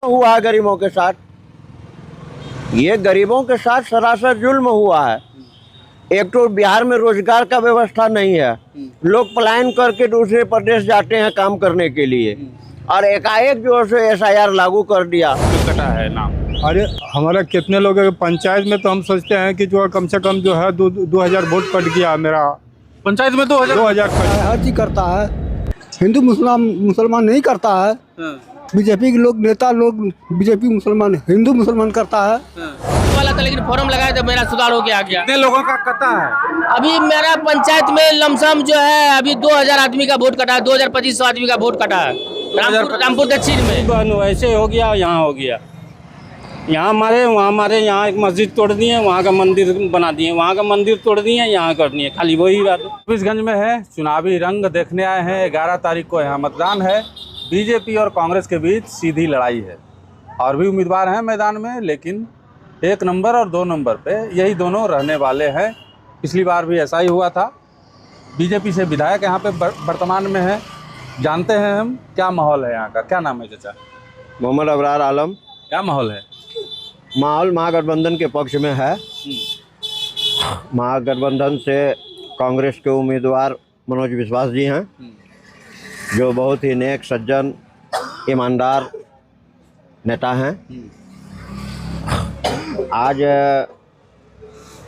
हुआ है गरीबों के साथ, ये गरीबों के साथ सरासर जुल्म हुआ है। एक तो बिहार में रोजगार का व्यवस्था नहीं है, लोग पलायन करके दूसरे प्रदेश जाते हैं काम करने के लिए, और एकाएक जो है SIR लागू कर दिया। कटा है नाम। अरे हमारा कितने लोग हैं पंचायत में, तो हम सोचते हैं कि जो कम से कम जो है 2000 वोट कट गया मेरा पंचायत में 2000 हर चीज करता है। हिंदू मुसलमान नहीं करता है। बीजेपी के लोग नेता लोग बीजेपी मुसलमान हिंदू मुसलमान करता है। वाला था लेकिन फॉर्म लगाया तो मेरा सुधार हो गया। कितने लोगों का कटा है? अभी मेरा पंचायत में लमसम जो है अभी 2000 आदमी का वोट कटा है, 2500 आदमी का वोट कटा है रामपुर दक्षिण में। वैसे हो गया, यहाँ हो गया, यहाँ हमारे वहाँ हमारे यहाँ एक मस्जिद तोड़ दिए, वहाँ का मंदिर बना दिए, वहाँ का मंदिर तोड़ दिए, यहाँ कर दिए, खाली वही बात। हफीजगंज में है, चुनावी रंग देखने आए हैं। 11 तारीख को यहाँ मतदान है। बीजेपी और कांग्रेस के बीच सीधी लड़ाई है और भी उम्मीदवार हैं मैदान में, लेकिन 1 नंबर और 2 नंबर पे यही दोनों रहने वाले हैं। पिछली बार भी ऐसा ही हुआ था। बीजेपी से विधायक यहाँ पे वर्तमान में है, जानते हैं हम क्या माहौल है यहाँ का। क्या नाम है चाचा? मोहम्मद अबरार आलम। क्या माहौल है? माहौल महागठबंधन के पक्ष में है। महागठबंधन से कांग्रेस के उम्मीदवार मनोज विश्वास जी हैं, जो बहुत ही नेक सज्जन ईमानदार नेता हैं। आज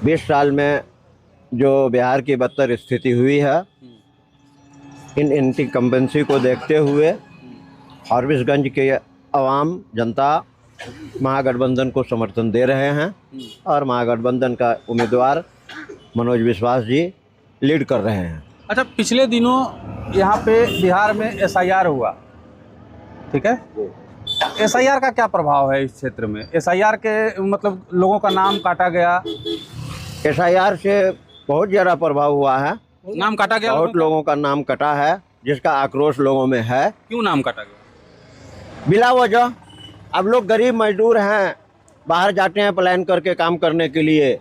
20 साल में जो बिहार की बदतर स्थिति हुई है, इन इनकम्बेंसी को देखते हुए हफीजगंज के आवाम जनता महागठबंधन को समर्थन दे रहे हैं और महागठबंधन का उम्मीदवार मनोज विश्वास जी लीड कर रहे हैं। अच्छा, पिछले दिनों यहाँ पे बिहार में SIR हुआ, ठीक है? SIR का क्या प्रभाव है इस क्षेत्र में? SIR के मतलब लोगों का नाम काटा गया। SIR से बहुत ज़्यादा प्रभाव हुआ है। नाम काटा गया, बहुत लोगों का नाम कटा है, जिसका आक्रोश लोगों में है। क्यों नाम काटा गया? बिला वजह। अब लोग गरीब मजदूर हैं, बाहर जाते हैं पलायन करके काम करने के लिए।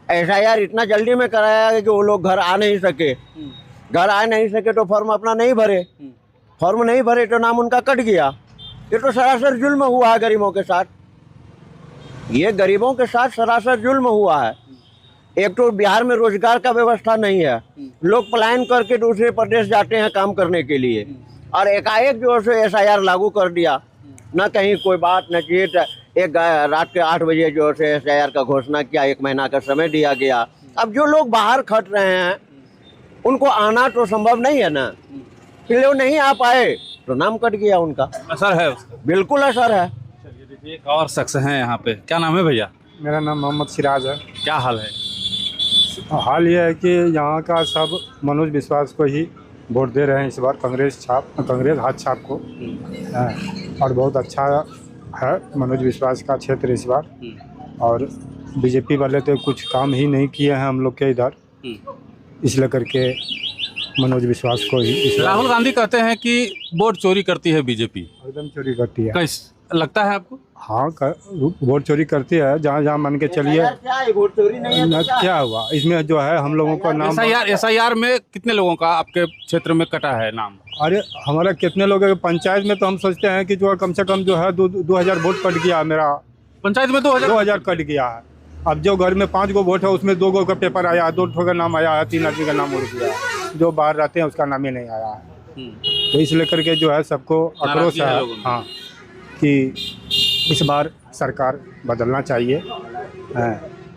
SIR इतना जल्दी में कराया है कि वो लोग घर आ नहीं सके। घर आ नहीं सके तो फॉर्म अपना नहीं भरे, फॉर्म नहीं भरे तो नाम उनका कट गया। ये तो सरासर जुल्म हुआ है गरीबों के साथ, ये गरीबों के साथ सरासर जुल्म हुआ है। एक तो बिहार में रोजगार का व्यवस्था नहीं है, लोग पलायन करके दूसरे प्रदेश जाते हैं काम करने के लिए, और एकाएक जो है SIR लागू कर दिया। न कहीं कोई बात न चीत, एक रात के 8 बजे जो है SIR का घोषणा किया, 1 महीना का समय दिया गया। अब जो लोग बाहर खट रहे हैं उनको आना तो संभव नहीं है ना, इसलिए वो नहीं आ पाए तो नाम कट गया उनका। असर है उसका? बिल्कुल असर है। चलिए देखिए, एक और शख्स हैं यहाँ पे। क्या नाम है भैया? मेरा नाम मोहम्मद सिराज है। क्या हाल है? हाल ये है कि यहाँ का सब मनोज विश्वास को ही वोट दे रहे हैं इस बार, कांग्रेस हाथ छाप को। और बहुत अच्छा है मनोज विश्वास का क्षेत्र इस बार। और बीजेपी वाले तो कुछ काम ही नहीं किए हैं हम लोग के इधर, इसलिए करके मनोज विश्वास को ही। राहुल गांधी कहते हैं कि वोट चोरी करती है बीजेपी। एकदम चोरी करती है। कैसे लगता है आपको? हाँ, वोट चोरी करती है। जहाँ जहाँ मान के चलिए वोट चोरी नहीं है। क्या हुआ इसमें जो है हम लोगों का नाम। SIR में कितने लोगों का आपके क्षेत्र में कटा है नाम? अरे हमारा कितने लोग हैं पंचायत में, तो हम सोचते हैं कि जो कम से कम जो है 2000 वोट कट गया मेरा पंचायत में 2000 कट गया है। अब जो घर में 5 गो वोट है उसमें 2 गो का पेपर आया, 2 ठो का नाम आया है, 3 आदमी का नाम उड़ गया है। जो बाहर रहते हैं उसका नाम ही नहीं आया है। तो इसलिए करके जो है सबको आक्रोश है। हाँ, कि इस बार सरकार बदलना चाहिए,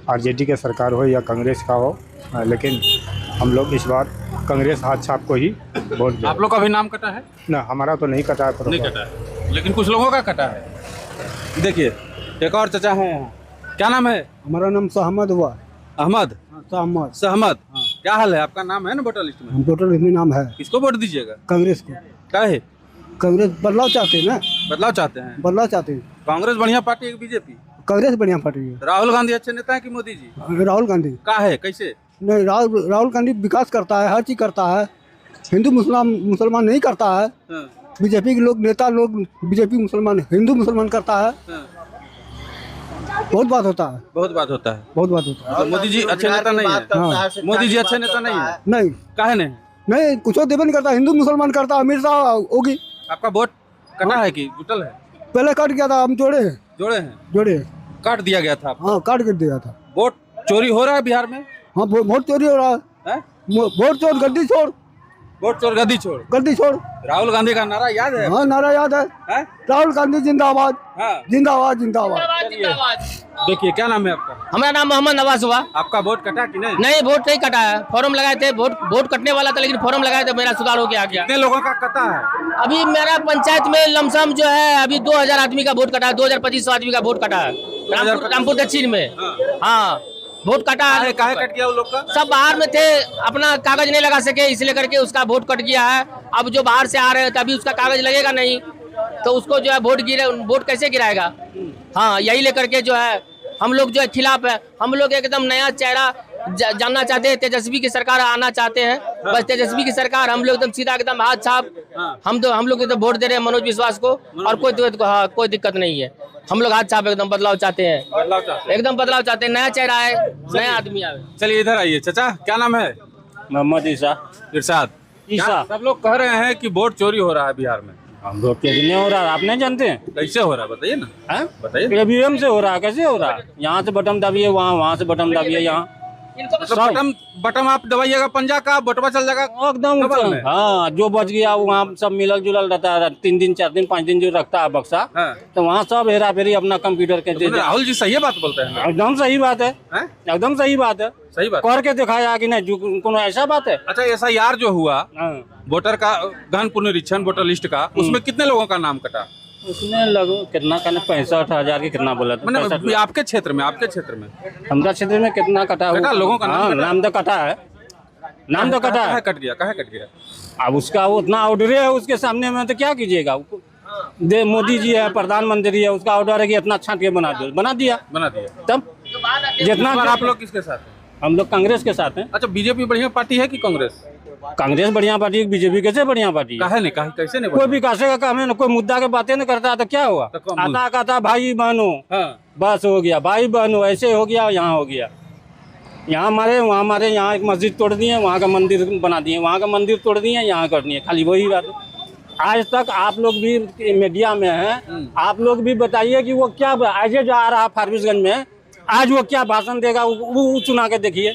RJD के सरकार हो या कांग्रेस का हो, लेकिन हम लोग इस बार कांग्रेस हाथ छाप को ही वोट दें। आप लोग का भी नाम कटा है? ना, हमारा तो नहीं कटा है। नहीं कटा है, लेकिन कुछ लोगों का कटा है। देखिए, एक और चाचा हैं यहाँ। क्या नाम है? हमारा नाम सहमद हुआ। अहमद? सहमद। क्या हाल है? आपका नाम है ना वोटर लिस्ट में? वोटर लिस्ट में नाम है। किसको वोट दीजिएगा? कांग्रेस को। क्या है? कांग्रेस बदलाव चाहते हैं ना। बदलाव चाहते हैं? बदलाव चाहते हैं। कांग्रेस बढ़िया पार्टी है कि बीजेपी? कांग्रेस बढ़िया पार्टी है। राहुल गांधी अच्छे नेता है कि मोदी जी? राहुल गांधी। क्या है, कैसे? नहीं, राहुल गांधी विकास करता है, हर चीज करता है। हिंदू मुसलमान नहीं करता है। बीजेपी के लोग नेता लोग बीजेपी मुसलमान हिंदू मुसलमान करता है। बहुत बात होता है। बहुत बात होता है। बहुत बात होता है। तो मोदी जी अच्छे नेता नहीं है? मोदी जी अच्छे नेता नहीं है? नहीं। काहे नहीं? नहीं, कुछ देवे नहीं करता। हिंदू मुसलमान करता, अमीर शाह होगी। आपका वोट कटा है कि जुटल है? पहले कट गया था, हम जोड़े हैं, जोड़े काट दिया गया था। हाँ काट कर दिया था। वोट चोरी हो रहा है बिहार में? हाँ वोट चोरी हो रहा है, हैं? वोट चोर गद्दी छोड़, वोट चोर गद्दी छोड़। गद्दी छोड़। राहुल गांधी का नारा याद है? हाँ नारा याद है, हैं? राहुल गांधी जिंदाबाद, हाँ। जिंदाबाद जिंदाबाद। देखिए, क्या नाम है आपका? हमारा नाम मोहम्मद नवाज हुआ। आपका वोट कटा कि नहीं? नहीं, वोट नहीं कटा है, फॉर्म लगाए थे, वोट कटने वाला था, लेकिन फॉर्म लगाए थे, मेरा सुधार हो गया। कितने लोगों का कटा है? अभी मेरा पंचायत में लमसम जो है अभी 2000 आदमी का वोट कटा है, 2500 आदमी का वोट कटा है रामपुर दक्षिण में। हाँ वोट कटा है। काहे कट गया उन लोग का? सब बाहर में थे, अपना कागज नहीं लगा सके, इसलिए करके उसका वोट कट गया है। अब जो बाहर से आ रहे हैं तभी उसका कागज लगेगा नहीं, तो उसको जो है वोट कैसे गिराएगा। हाँ यही लेकर के जो है हम लोग जो है खिलाफ है। हम लोग एकदम नया चेहरा जानना चाहते हैं, तेजस्वी की सरकार आना चाहते हैं। बस तेजस्वी की सरकार, हम लोग एकदम सीधा एकदम हाथ छाप, हम लोग तो वोट दे रहे हैं मनोज विश्वास को, और कोई दिक्कत नहीं है। हम लोग हाथ छाप एकदम बदलाव चाहते हैं, एकदम बदलाव चाहते हैं, नया चेहरा है, नया आदमी आए। चलिए इधर आइए। चाचा क्या नाम है? मोहम्मद इरशाद। ईसा। सब लोग कह रहे हैं कि वोट चोरी हो रहा है बिहार में। हम लोग के लिए हो रहा है, आप नहीं जानते हैं? कैसे हो रहा है बताइए ना। बताइए। ईवीएम से हो रहा है, कैसे हो रहा है? यहाँ से बटन दबिए, वहाँ से बटन दबिए, यहाँ बटन आप दबाइएगा पंजा का, बटवा चल जाएगा एकदम। हाँ जो बच गया वहाँ सब मिलल जुलल रहता है, 3 दिन 4 दिन 5 दिन जो रखता है बक्सा, तो वहाँ सब हेरा फेरी अपना कंप्यूटर के। राहुल जी सही बात बोलते हैं? एकदम सही बात है, एकदम सही बात है। सही बात करके दिखाया कि नहीं, कोनो ऐसा बात है। अच्छा SIR जो हुआ, वोटर का गहन पुनरीक्षण, वोटर लिस्ट का, उसमें कितने लोगों का नाम कटा? उसमें लगो कितना का 65,000 के कितना बोला था? आपके क्षेत्र में हमारा क्षेत्र में कितना कटा हुआ? लोगों का नाम तो कटा है, नाम तो कटा है। कट गया। अब उसका उतना ऑर्डर है उसके सामने में, तो क्या कीजिएगा। मोदी जी है, प्रधानमंत्री है, उसका ऑर्डर है कि इतना छांट के बना दिया। तब जितना आप लोग किसके साथ हैं? हम लोग कांग्रेस के साथ हैं। अच्छा बीजेपी बढ़िया पार्टी है कि कांग्रेस? कांग्रेस बढ़िया पार्टी, बीजेपी कैसे बढ़िया पार्टी? कैसे नहीं? कोई विकास का काम है ना, कोई मुद्दा के बातें नहीं करता, तो क्या हुआ? आता भाई बहनों, बस हो गया, भाई बहनों ऐसे हो गया, यहाँ हो गया। यहाँ हमारे यहाँ एक मस्जिद तोड़ दिए, वहाँ का मंदिर बना दिए, वहाँ का मंदिर तोड़ दिए, यहाँ कर दिए, खाली वही बात है। आज तक आप लोग भी मीडिया में हैं, आप लोग भी बताइए कि वो क्या आज जो आ रहा है फारबिसगंज में, आज वो क्या भाषण देगा, वो सुना के देखिए।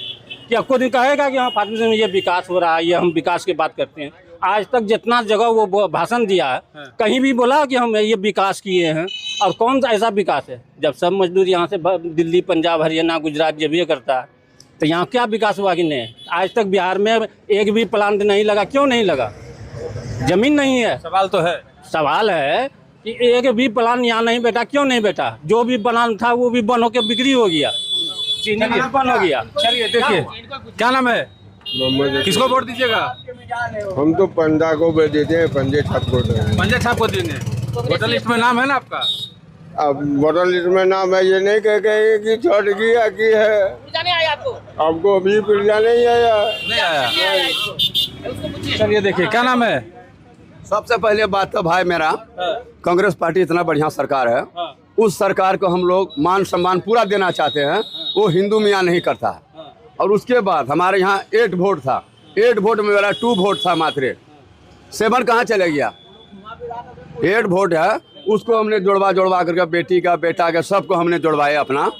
क्या कोई दिन कहेगा कि हाँ फारबिसगंज में ये विकास हो रहा है, ये हम विकास की बात करते हैं? आज तक जितना जगह वो भाषण दिया है, कहीं भी बोला कि हम ये विकास किए हैं? और कौन सा ऐसा विकास है? जब सब मजदूर यहाँ से दिल्ली, पंजाब, हरियाणा, गुजरात जब ये करता है, तो यहाँ क्या विकास हुआ कि नहीं? आज तक बिहार में एक भी प्लांट नहीं लगा। क्यों नहीं लगा? जमीन नहीं है। सवाल है कि एक भी प्लांट यहाँ नहीं बैठा। क्यों नहीं बैठा? जो भी प्लांट था वो भी बंद होकर बिक्री हो गया, चीनी भी बंद हो गया। चलिए देखिए, क्या नाम है? किसको वोट दीजिएगा? हम तो पंडा को देते हैं, पंजे छाप को। पंजे छाप को देंगे। वोटर लिस्ट में नाम है ना आपका? अब वोटर लिस्ट में नाम है, ये नहीं कह के कि छठ गया की है। आपको अभी पुर्जा नहीं आया। चलिए देखिए, क्या नाम है? सबसे पहले बात तो भाई मेरा, कांग्रेस पार्टी इतना बढ़िया सरकार है, उस सरकार को हम लोग मान सम्मान पूरा देना चाहते हैं। वो हिंदू मियाँ नहीं करता है। और उसके बाद हमारे यहाँ 8 वोट था, 8 वोट में मेरा 2 वोट था मात्र, 7 कहाँ चले गया? 8 वोट है, उसको हमने जोड़वा करके बेटी का, बेटा का, सबको हमने जोड़वाया। अपना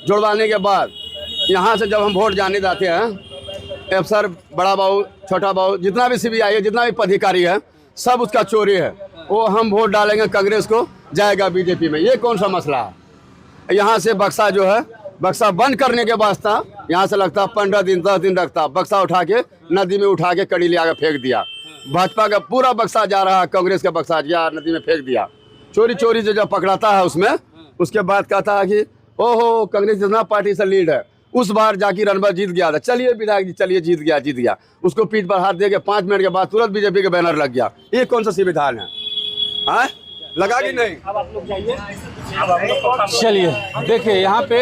जोड़वाने के बाद यहाँ से जब हम वोट जाने जाते हैं, अफसर, बड़ा बाबू, छोटा बाबू, जितना भी CBI है, जितना भी पदाधिकारी है, सब उसका चोरी है। वो हम वोट डालेंगे कांग्रेस को, जाएगा बीजेपी में। ये कौन सा मसला है? यहाँ से बक्सा जो है, बक्सा बंद करने के वास्ता यहाँ से लगता 15 दिन 10 दिन लगता। बक्सा उठा के नदी में उठा के कड़ी ले आकर फेंक दिया। भाजपा का पूरा बक्सा जा रहा है, कांग्रेस का बक्सा या नदी में फेंक दिया। चोरी से जब पकड़ाता है उसमें, उसके बाद कहता है कि ओहो कांग्रेस जितना पार्टी से लीड है। उस बार जाकी रनबा जीत गया था, चलिए विधायक जी चलिए जीत गया। उसको पीठ पर हाथ दे के 5 मिनट के बाद तुरंत बीजेपी के बैनर लग गया। ये कौन सा संविधान है? लगा कि नहीं? चलिए देखिए, यहाँ पे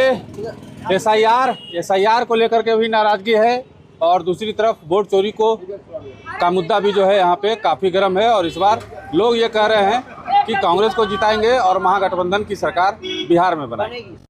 SIR को लेकर के भी नाराजगी है, और दूसरी तरफ वोट चोरी का मुद्दा भी जो है यहाँ पे काफ़ी गर्म है। और इस बार लोग ये कह रहे हैं कि कांग्रेस को जिताएंगे और महागठबंधन की सरकार बिहार में बनाएंगे।